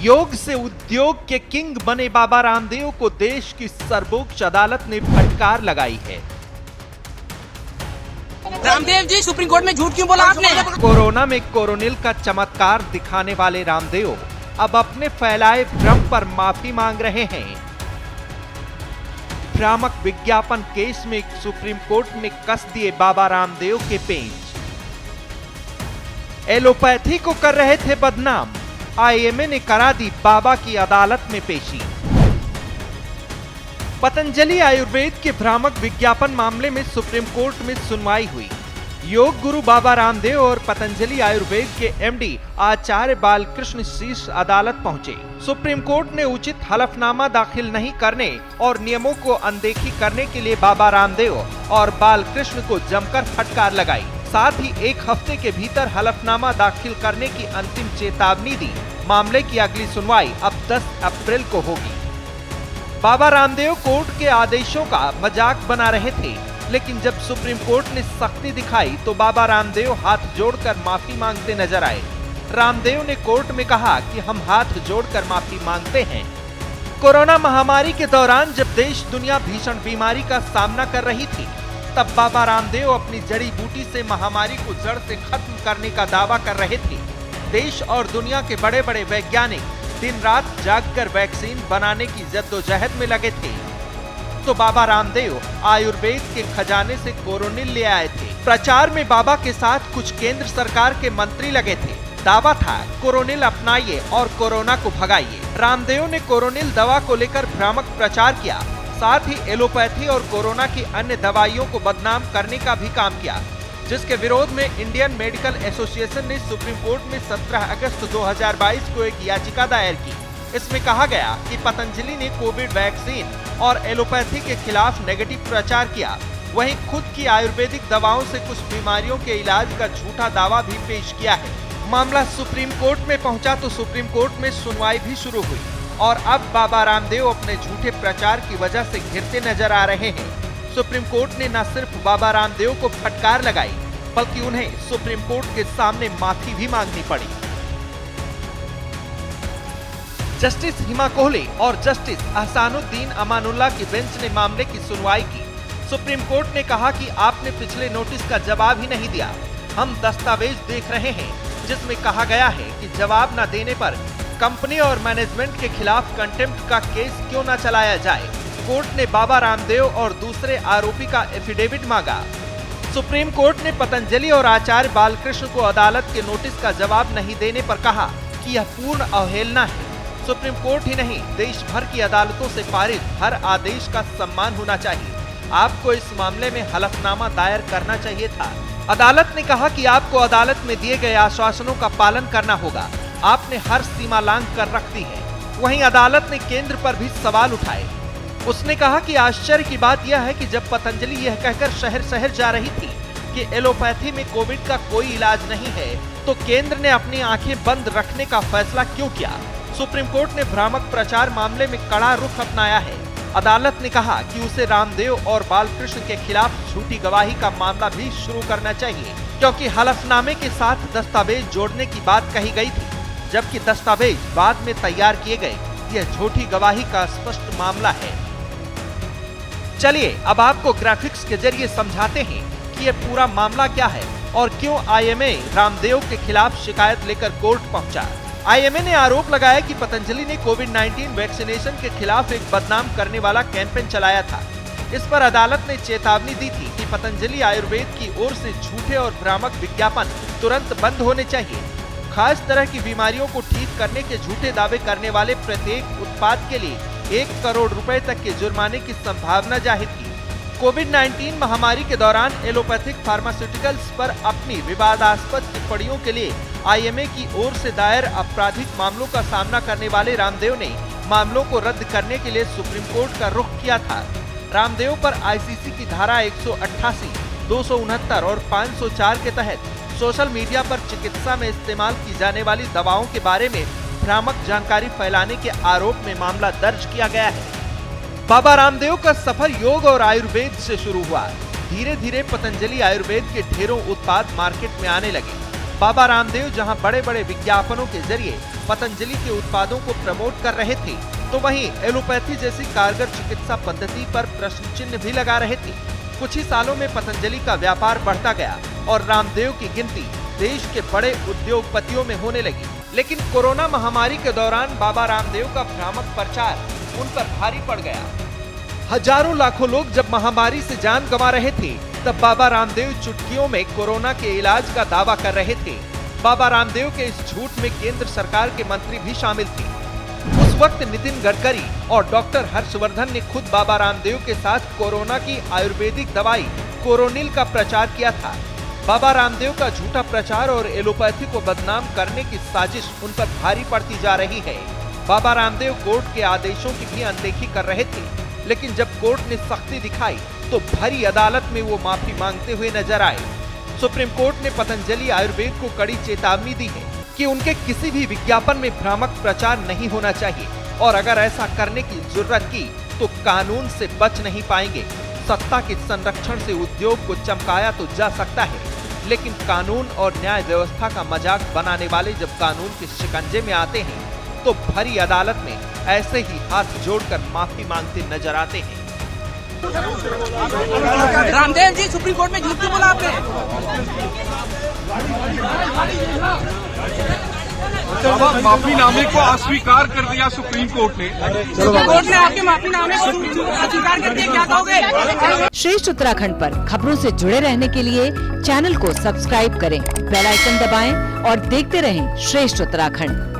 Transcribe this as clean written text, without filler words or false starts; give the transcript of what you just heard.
योग से उद्योग के किंग बने बाबा रामदेव को देश की सर्वोच्च अदालत ने फटकार लगाई है। रामदेव जी, सुप्रीम कोर्ट में झूठ क्यों बोला आपने? कोरोना में कोरोनिल का चमत्कार दिखाने वाले रामदेव अब अपने फैलाए भ्रम पर माफी मांग रहे हैं। भ्रामक विज्ञापन केस में सुप्रीम कोर्ट में कस दिए बाबा रामदेव के पेंच। एलोपैथी को कर रहे थे बदनाम, आईएमए ने करा दी बाबा की अदालत में पेशी। पतंजलि आयुर्वेद के भ्रामक विज्ञापन मामले में सुप्रीम कोर्ट में सुनवाई हुई। योग गुरु बाबा रामदेव और पतंजलि आयुर्वेद के एमडी आचार्य बालकृष्ण शीर्ष अदालत पहुंचे। सुप्रीम कोर्ट ने उचित हलफनामा दाखिल नहीं करने और नियमों को अनदेखी करने के लिए बाबा रामदेव और बालकृष्ण को जमकर फटकार लगाई। साथ ही एक हफ्ते के भीतर हलफनामा दाखिल करने की अंतिम चेतावनी दी। मामले की अगली सुनवाई अब 10 अप्रैल को होगी। बाबा रामदेव कोर्ट के आदेशों का मजाक बना रहे थे, लेकिन जब सुप्रीम कोर्ट ने सख्ती दिखाई तो बाबा रामदेव हाथ जोड़कर माफी मांगते नजर आए। रामदेव ने कोर्ट में कहा कि हम हाथ जोड़कर माफी मांगते हैं। कोरोना महामारी के दौरान जब देश दुनिया भीषण बीमारी का सामना कर रही थी, तब बाबा रामदेव अपनी जड़ी बूटी से महामारी को जड़ से खत्म करने का दावा कर रहे थे। देश और दुनिया के बड़े बड़े वैज्ञानिक दिन रात जागकर वैक्सीन बनाने की जद्दोजहद में लगे थे, तो बाबा रामदेव आयुर्वेद के खजाने से कोरोनिल ले आए थे। प्रचार में बाबा के साथ कुछ केंद्र सरकार के मंत्री लगे थे। दावा था कोरोनिल अपनाइए और कोरोना को भगाइए। रामदेव ने कोरोनिल दवा को लेकर भ्रामक प्रचार किया, साथ ही एलोपैथी और कोरोना की अन्य दवाइयों को बदनाम करने का भी काम किया, जिसके विरोध में इंडियन मेडिकल एसोसिएशन ने सुप्रीम कोर्ट में 17 अगस्त 2022 को एक याचिका दायर की। इसमें कहा गया कि पतंजलि ने कोविड वैक्सीन और एलोपैथी के खिलाफ नेगेटिव प्रचार किया। वहीं खुद की आयुर्वेदिक दवाओं से कुछ बीमारियों के इलाज का झूठा दावा भी पेश किया है। मामला सुप्रीम कोर्ट में पहुंचा तो सुप्रीम कोर्ट में सुनवाई भी शुरू हुई और अब बाबा रामदेव अपने झूठे प्रचार की वजह से घिरते नजर आ रहे हैं। सुप्रीम कोर्ट ने न सिर्फ बाबा रामदेव को फटकार लगाई, बल्कि उन्हें सुप्रीम कोर्ट के सामने माफी भी मांगनी पड़ी। जस्टिस हिमा कोहली और जस्टिस अहसानुद्दीन अमानुल्लाह की बेंच ने मामले की सुनवाई की। सुप्रीम कोर्ट ने कहा कि आपने पिछले नोटिस का जवाब ही नहीं दिया। हम दस्तावेज देख रहे हैं जिसमें कहा गया है कि जवाब न देने पर कंपनी और मैनेजमेंट के खिलाफ कंटेम्प्ट का केस क्यों न चलाया जाए। कोर्ट ने बाबा रामदेव और दूसरे आरोपी का एफिडेविट मांगा। सुप्रीम कोर्ट ने पतंजलि और आचार्य बालकृष्ण को अदालत के नोटिस का जवाब नहीं देने पर कहा कि यह पूर्ण अवहेलना है। सुप्रीम कोर्ट ही नहीं, देश भर की अदालतों से पारित हर आदेश का सम्मान होना चाहिए। आपको इस मामले में हलफनामा दायर करना चाहिए था। अदालत ने कहा कि आपको अदालत में दिए गए आश्वासनों का पालन करना होगा। आपने हर सीमा लांघ कर रख दी है। वहीं अदालत ने केंद्र पर भी सवाल उठाए। उसने कहा कि आश्चर्य की बात यह है कि जब पतंजलि यह कहकर शहर शहर जा रही थी कि एलोपैथी में कोविड का कोई इलाज नहीं है, तो केंद्र ने अपनी आंखें बंद रखने का फैसला क्यों किया। सुप्रीम कोर्ट ने भ्रामक प्रचार मामले में कड़ा रुख अपनाया है। अदालत ने कहा कि उसे रामदेव और बालकृष्ण के खिलाफ झूठी गवाही का मामला भी शुरू करना चाहिए, क्योंकि हलफनामे के साथ दस्तावेज जोड़ने की बात कही गई थी, जबकि दस्तावेज बाद में तैयार किए गए। यह झूठी गवाही का स्पष्ट मामला है। चलिए अब आपको ग्राफिक्स के जरिए समझाते हैं कि यह पूरा मामला क्या है और क्यों आईएमए रामदेव के खिलाफ शिकायत लेकर कोर्ट पहुंचा। आईएमए ने आरोप लगाया कि पतंजलि ने कोविड-19 वैक्सीनेशन के खिलाफ एक बदनाम करने वाला कैंपेन चलाया था। इस पर अदालत ने चेतावनी दी थी कि पतंजलि आयुर्वेद की ओर से झूठे और भ्रामक विज्ञापन तुरंत बंद होने चाहिए। खास तरह की बीमारियों को ठीक करने के झूठे दावे करने वाले प्रत्येक उत्पाद के लिए 1 करोड़ रुपए तक के जुर्माने की संभावना जाहिर की। कोविड-19 महामारी के दौरान एलोपैथिक फार्मास्यूटिकल्स पर अपनी विवादास्पद टिप्पणियों के लिए आईएमए की ओर से दायर आपराधिक मामलों का सामना करने वाले रामदेव ने मामलों को रद्द करने के लिए सुप्रीम कोर्ट का रुख किया था। रामदेव पर आईसीसी की धारा 188, 269 और 504 के तहत सोशल मीडिया पर चिकित्सा में इस्तेमाल की जाने वाली दवाओं के बारे में भ्रामक जानकारी फैलाने के आरोप में मामला दर्ज किया गया है। बाबा रामदेव का सफर योग और आयुर्वेद से शुरू हुआ। धीरे धीरे पतंजलि आयुर्वेद के ढेरों उत्पाद मार्केट में आने लगे। बाबा रामदेव जहां बड़े बड़े विज्ञापनों के जरिए पतंजलि के उत्पादों को प्रमोट कर रहे थे, तो वहीं एलोपैथी जैसी कारगर चिकित्सा पद्धति पर प्रश्न चिन्ह भी लगा रहे थे। कुछ ही सालों में पतंजलि का व्यापार बढ़ता गया और रामदेव की गिनती देश के बड़े उद्योगपतियों में होने लगी। लेकिन कोरोना महामारी के दौरान बाबा रामदेव का भ्रामक प्रचार उन पर भारी पड़ गया। हजारों लाखों लोग जब महामारी से जान गंवा रहे थे, तब बाबा रामदेव चुटकियों में कोरोना के इलाज का दावा कर रहे थे। बाबा रामदेव के इस झूठ में केंद्र सरकार के मंत्री भी शामिल थे। उस वक्त नितिन गडकरी और डॉक्टर हर्षवर्धन ने खुद बाबा रामदेव के साथ कोरोना की आयुर्वेदिक दवाई कोरोनिल का प्रचार किया था। बाबा रामदेव का झूठा प्रचार और एलोपैथी को बदनाम करने की साजिश उन पर भारी पड़ती जा रही है। बाबा रामदेव कोर्ट के आदेशों की भी अनदेखी कर रहे थे, लेकिन जब कोर्ट ने सख्ती दिखाई तो भरी अदालत में वो माफी मांगते हुए नजर आए। सुप्रीम कोर्ट ने पतंजलि आयुर्वेद को कड़ी चेतावनी दी है कि उनके किसी भी विज्ञापन में भ्रामक प्रचार नहीं होना चाहिए, और अगर ऐसा करने की जरूरत की तो कानून से बच नहीं पाएंगे। सत्ता के संरक्षण से उद्योग को चमकाया तो जा सकता है, लेकिन कानून और न्याय व्यवस्था का मजाक बनाने वाले जब कानून के शिकंजे में आते हैं तो भरी अदालत में ऐसे ही हाथ जोड़कर माफी मांगते नजर आते हैं। रामदेव जी, सुप्रीम कोर्ट में झूठ क्यों बोला आपने? माफीनामे को अस्वीकार कर दिया सुप्रीम कोर्ट ने। सुप्रीम कोर्ट ने आपके माफीनामे को अस्वीकार कर दिया, क्या कहोगे? श्रेष्ठ उत्तराखंड पर खबरों से जुड़े रहने के लिए चैनल को सब्सक्राइब करें, बेल आइकन दबाएं और देखते रहें श्रेष्ठ उत्तराखंड।